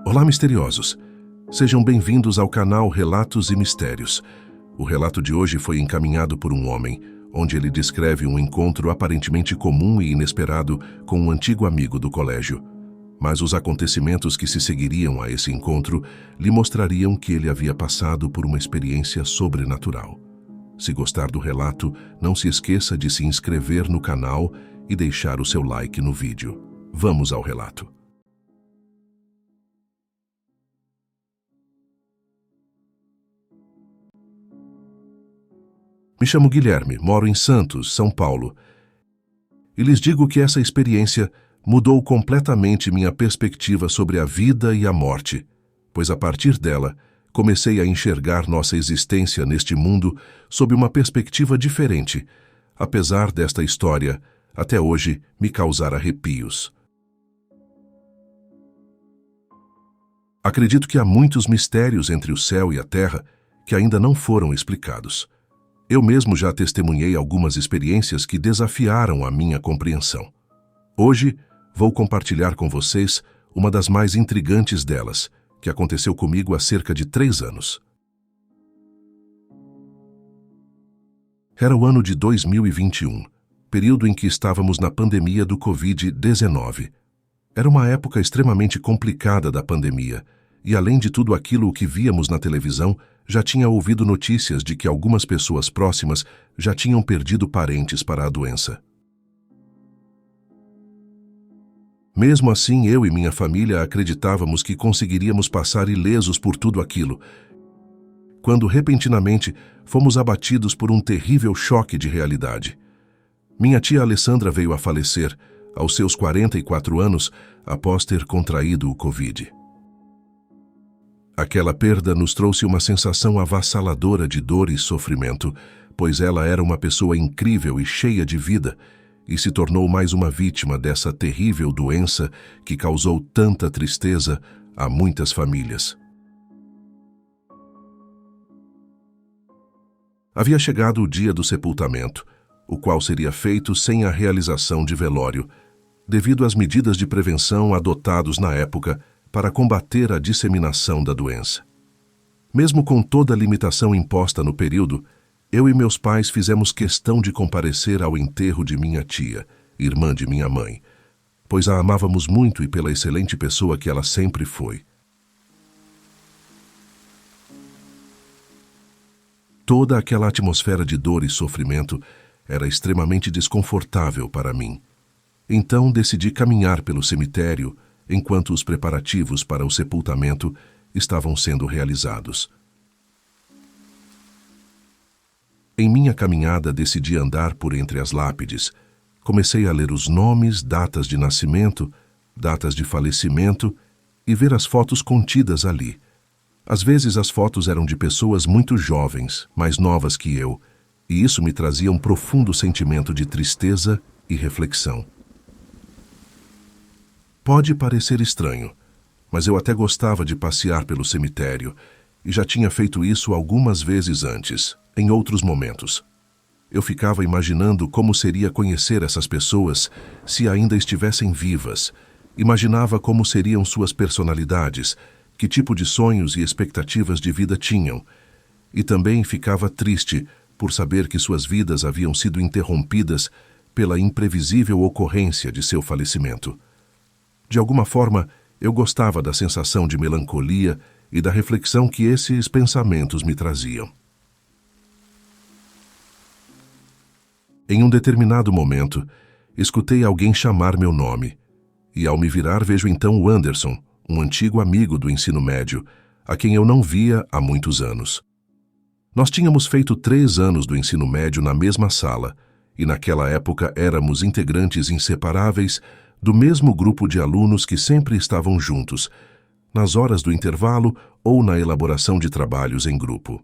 Olá, misteriosos! Sejam bem-vindos ao canal Relatos e Mistérios. O relato de hoje foi encaminhado por um homem, onde ele descreve um encontro aparentemente comum e inesperado com um antigo amigo do colégio. Mas os acontecimentos que se seguiriam a esse encontro lhe mostrariam que ele havia passado por uma experiência sobrenatural. Se gostar do relato, não se esqueça de se inscrever no canal e deixar o seu like no vídeo. Vamos ao relato. Me chamo Guilherme, moro em Santos, São Paulo. E lhes digo que essa experiência mudou completamente minha perspectiva sobre a vida e a morte, pois a partir dela, comecei a enxergar nossa existência neste mundo sob uma perspectiva diferente, apesar desta história, até hoje, me causar arrepios. Acredito que há muitos mistérios entre o céu e a terra que ainda não foram explicados. Eu mesmo já testemunhei algumas experiências que desafiaram a minha compreensão. Hoje, vou compartilhar com vocês uma das mais intrigantes delas, que aconteceu comigo há cerca de 3 anos. Era o ano de 2021, período em que estávamos na pandemia do Covid-19. Era uma época extremamente complicada da pandemia, e além de tudo aquilo que víamos na televisão, já tinha ouvido notícias de que algumas pessoas próximas já tinham perdido parentes para a doença. Mesmo assim, eu e minha família acreditávamos que conseguiríamos passar ilesos por tudo aquilo, quando repentinamente fomos abatidos por um terrível choque de realidade. Minha tia Alessandra veio a falecer, aos seus 44 anos, após ter contraído o Covid. Aquela perda nos trouxe uma sensação avassaladora de dor e sofrimento, pois ela era uma pessoa incrível e cheia de vida, e se tornou mais uma vítima dessa terrível doença que causou tanta tristeza a muitas famílias. Havia chegado o dia do sepultamento, o qual seria feito sem a realização de velório, devido às medidas de prevenção adotados na época para combater a disseminação da doença. Mesmo com toda a limitação imposta no período, eu e meus pais fizemos questão de comparecer ao enterro de minha tia, irmã de minha mãe, pois a amávamos muito e pela excelente pessoa que ela sempre foi. Toda aquela atmosfera de dor e sofrimento era extremamente desconfortável para mim. Então decidi caminhar pelo cemitério enquanto os preparativos para o sepultamento estavam sendo realizados. Em minha caminhada decidi andar por entre as lápides. Comecei a ler os nomes, datas de nascimento, datas de falecimento e ver as fotos contidas ali. Às vezes as fotos eram de pessoas muito jovens, mais novas que eu, e isso me trazia um profundo sentimento de tristeza e reflexão. Pode parecer estranho, mas eu até gostava de passear pelo cemitério e já tinha feito isso algumas vezes antes, em outros momentos. Eu ficava imaginando como seria conhecer essas pessoas se ainda estivessem vivas, imaginava como seriam suas personalidades, que tipo de sonhos e expectativas de vida tinham, e também ficava triste por saber que suas vidas haviam sido interrompidas pela imprevisível ocorrência de seu falecimento. De alguma forma, eu gostava da sensação de melancolia e da reflexão que esses pensamentos me traziam. Em um determinado momento, escutei alguém chamar meu nome, e ao me virar vejo então o Anderson, um antigo amigo do ensino médio, a quem eu não via há muitos anos. Nós tínhamos feito 3 anos do ensino médio na mesma sala, e naquela época éramos integrantes inseparáveis do mesmo grupo de alunos que sempre estavam juntos, nas horas do intervalo ou na elaboração de trabalhos em grupo.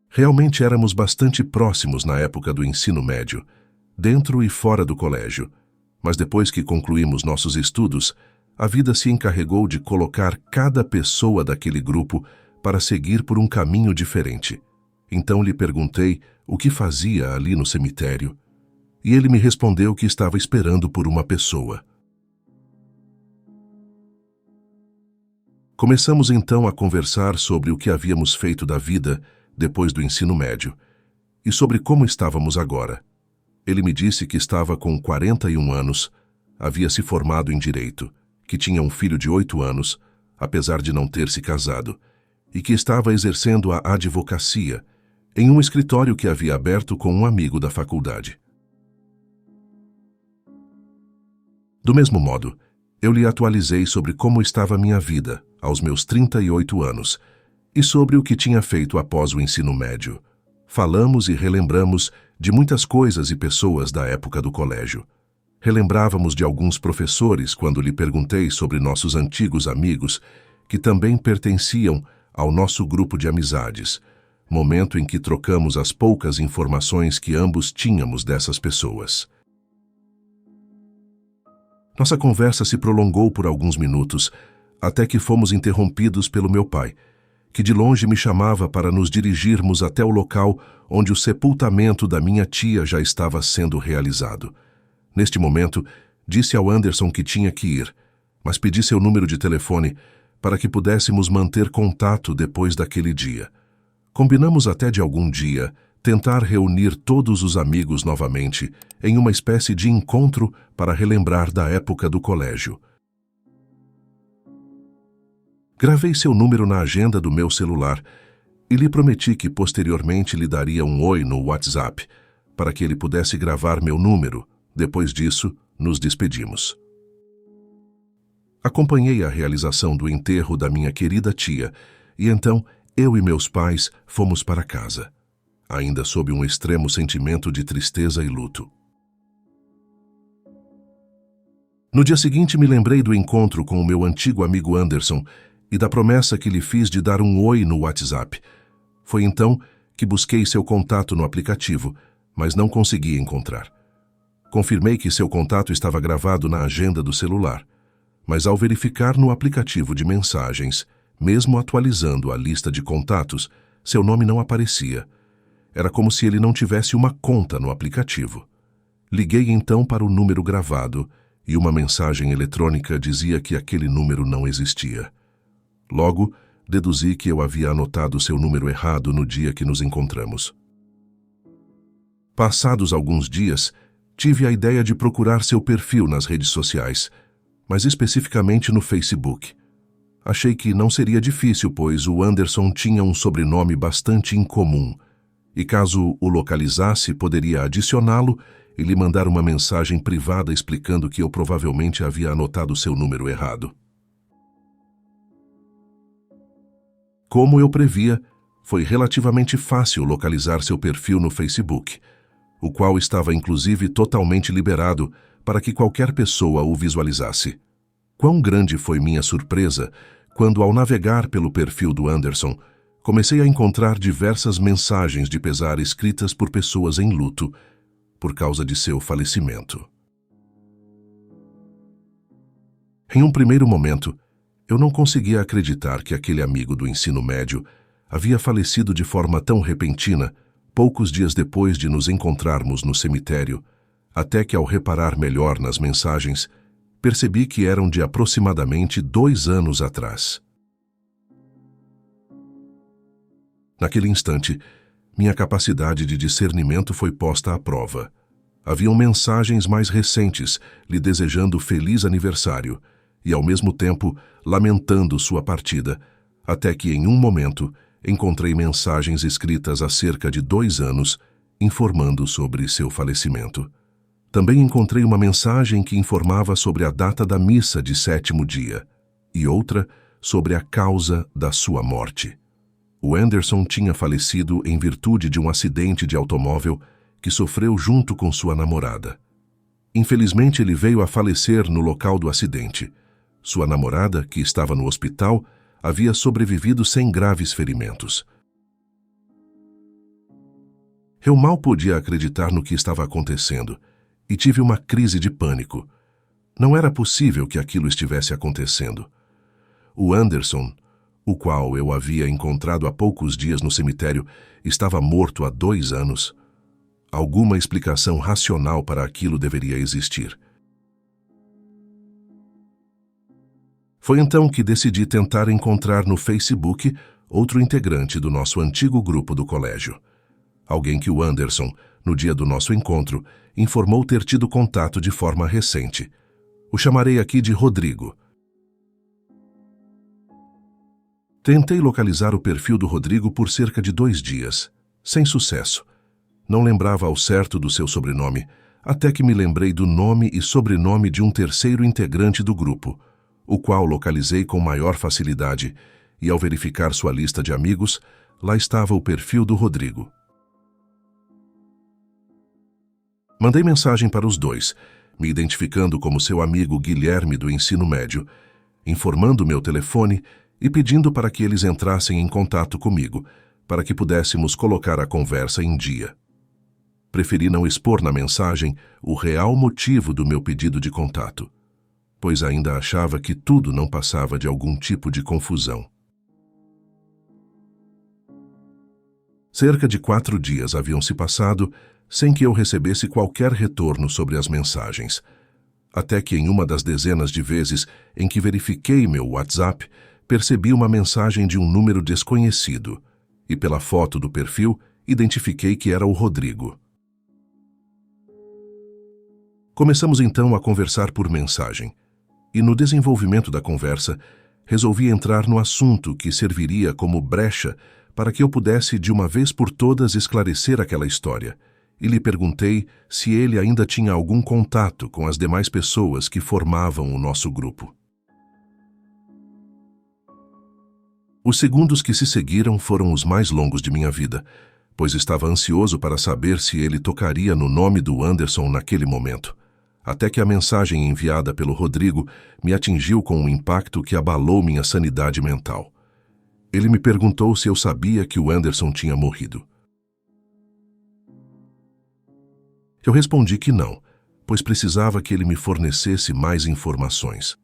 Realmente éramos bastante próximos na época do ensino médio, dentro e fora do colégio, mas depois que concluímos nossos estudos, a vida se encarregou de colocar cada pessoa daquele grupo para seguir por um caminho diferente. Então lhe perguntei o que fazia ali no cemitério, e ele me respondeu que estava esperando por uma pessoa. Começamos então a conversar sobre o que havíamos feito da vida depois do ensino médio e sobre como estávamos agora. Ele me disse que estava com 41 anos, havia se formado em Direito, que tinha um filho de 8 anos, apesar de não ter se casado, e que estava exercendo a advocacia em um escritório que havia aberto com um amigo da faculdade. Do mesmo modo, eu lhe atualizei sobre como estava a minha vida aos meus 38 anos e sobre o que tinha feito após o ensino médio. Falamos e relembramos de muitas coisas e pessoas da época do colégio. Relembrávamos de alguns professores quando lhe perguntei sobre nossos antigos amigos, que também pertenciam ao nosso grupo de amizades, momento em que trocamos as poucas informações que ambos tínhamos dessas pessoas. Nossa conversa se prolongou por alguns minutos, até que fomos interrompidos pelo meu pai, que de longe me chamava para nos dirigirmos até o local onde o sepultamento da minha tia já estava sendo realizado. Neste momento, disse ao Anderson que tinha que ir, mas pedi seu número de telefone para que pudéssemos manter contato depois daquele dia. Combinamos até de algum dia tentar reunir todos os amigos novamente em uma espécie de encontro para relembrar da época do colégio. Gravei seu número na agenda do meu celular e lhe prometi que posteriormente lhe daria um oi no WhatsApp para que ele pudesse gravar meu número. Depois disso, nos despedimos. Acompanhei a realização do enterro da minha querida tia e então eu e meus pais fomos para casa, ainda sob um extremo sentimento de tristeza e luto. No dia seguinte me lembrei do encontro com o meu antigo amigo Anderson e da promessa que lhe fiz de dar um oi no WhatsApp. Foi então que busquei seu contato no aplicativo, mas não consegui encontrar. Confirmei que seu contato estava gravado na agenda do celular, mas ao verificar no aplicativo de mensagens, mesmo atualizando a lista de contatos, seu nome não aparecia. Era como se ele não tivesse uma conta no aplicativo. Liguei então para o número gravado e uma mensagem eletrônica dizia que aquele número não existia. Logo, deduzi que eu havia anotado seu número errado no dia que nos encontramos. Passados alguns dias, tive a ideia de procurar seu perfil nas redes sociais, mas especificamente no Facebook. Achei que não seria difícil, pois o Anderson tinha um sobrenome bastante incomum, e caso o localizasse, poderia adicioná-lo e lhe mandar uma mensagem privada explicando que eu provavelmente havia anotado seu número errado. Como eu previa, foi relativamente fácil localizar seu perfil no Facebook, o qual estava inclusive totalmente liberado para que qualquer pessoa o visualizasse. Quão grande foi minha surpresa quando, ao navegar pelo perfil do Anderson, comecei a encontrar diversas mensagens de pesar escritas por pessoas em luto por causa de seu falecimento. Em um primeiro momento, eu não conseguia acreditar que aquele amigo do ensino médio havia falecido de forma tão repentina, poucos dias depois de nos encontrarmos no cemitério, até que, ao reparar melhor nas mensagens, percebi que eram de aproximadamente 2 anos atrás. Naquele instante, minha capacidade de discernimento foi posta à prova. Haviam mensagens mais recentes lhe desejando feliz aniversário e, ao mesmo tempo, lamentando sua partida, até que, em um momento, encontrei mensagens escritas há cerca de 2 anos, informando sobre seu falecimento. Também encontrei uma mensagem que informava sobre a data da missa de 7º dia, e outra sobre a causa da sua morte. O Anderson tinha falecido em virtude de um acidente de automóvel que sofreu junto com sua namorada. Infelizmente, ele veio a falecer no local do acidente. Sua namorada, que estava no hospital, havia sobrevivido sem graves ferimentos. Eu mal podia acreditar no que estava acontecendo e tive uma crise de pânico. Não era possível que aquilo estivesse acontecendo. O Anderson, o qual eu havia encontrado há poucos dias no cemitério, estava morto há 2 anos. Alguma explicação racional para aquilo deveria existir. Foi então que decidi tentar encontrar no Facebook outro integrante do nosso antigo grupo do colégio. Alguém que o Anderson, no dia do nosso encontro, informou ter tido contato de forma recente. O chamarei aqui de Rodrigo. Tentei localizar o perfil do Rodrigo por cerca de 2 dias, sem sucesso. Não lembrava ao certo do seu sobrenome, até que me lembrei do nome e sobrenome de um terceiro integrante do grupo, o qual localizei com maior facilidade, e ao verificar sua lista de amigos, lá estava o perfil do Rodrigo. Mandei mensagem para os dois, me identificando como seu amigo Guilherme do ensino médio, informando meu telefone e pedindo para que eles entrassem em contato comigo, para que pudéssemos colocar a conversa em dia. Preferi não expor na mensagem o real motivo do meu pedido de contato, pois ainda achava que tudo não passava de algum tipo de confusão. Cerca de 4 dias haviam se passado sem que eu recebesse qualquer retorno sobre as mensagens, até que em uma das dezenas de vezes em que verifiquei meu WhatsApp, percebi uma mensagem de um número desconhecido e, pela foto do perfil, identifiquei que era o Rodrigo. Começamos então a conversar por mensagem, e no desenvolvimento da conversa, resolvi entrar no assunto que serviria como brecha para que eu pudesse de uma vez por todas esclarecer aquela história, e lhe perguntei se ele ainda tinha algum contato com as demais pessoas que formavam o nosso grupo. Os segundos que se seguiram foram os mais longos de minha vida, pois estava ansioso para saber se ele tocaria no nome do Anderson naquele momento, até que a mensagem enviada pelo Rodrigo me atingiu com um impacto que abalou minha sanidade mental. Ele me perguntou se eu sabia que o Anderson tinha morrido. Eu respondi que não, pois precisava que ele me fornecesse mais informações.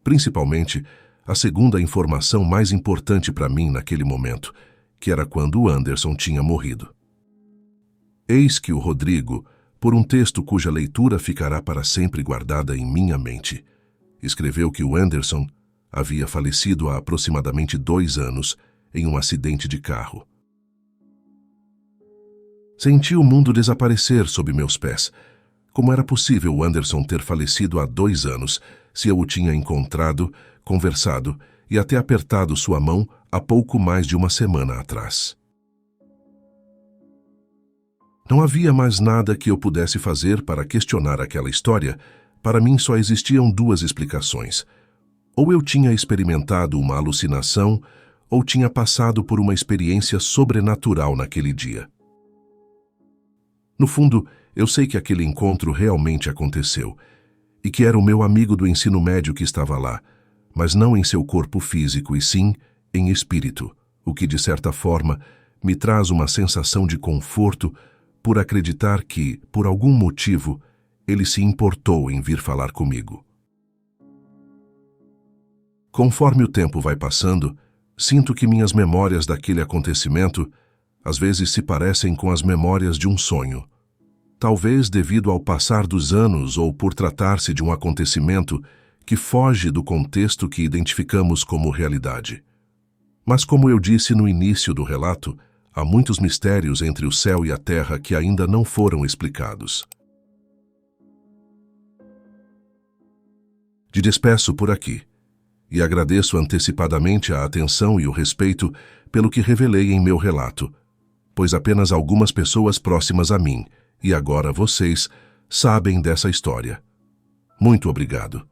Principalmente, a segunda informação mais importante para mim naquele momento, que era quando o Anderson tinha morrido. Eis que o Rodrigo, por um texto cuja leitura ficará para sempre guardada em minha mente, escreveu que o Anderson havia falecido há aproximadamente 2 anos em um acidente de carro. Senti o mundo desaparecer sob meus pés. Como era possível o Anderson ter falecido há 2 anos, se eu o tinha encontrado, conversado e até apertado sua mão há pouco mais de 1 semana atrás? Não havia mais nada que eu pudesse fazer para questionar aquela história. Para mim só existiam 2 explicações. Ou eu tinha experimentado uma alucinação, ou tinha passado por uma experiência sobrenatural naquele dia. No fundo, eu sei que aquele encontro realmente aconteceu, e que era o meu amigo do ensino médio que estava lá, mas não em seu corpo físico, e sim em espírito, o que, de certa forma, me traz uma sensação de conforto por acreditar que, por algum motivo, ele se importou em vir falar comigo. Conforme o tempo vai passando, sinto que minhas memórias daquele acontecimento às vezes se parecem com as memórias de um sonho. Talvez devido ao passar dos anos ou por tratar-se de um acontecimento que foge do contexto que identificamos como realidade. Mas como eu disse no início do relato, há muitos mistérios entre o céu e a terra que ainda não foram explicados. Te despeço por aqui, e agradeço antecipadamente a atenção e o respeito pelo que revelei em meu relato, pois apenas algumas pessoas próximas a mim, e agora vocês, sabem dessa história. Muito obrigado.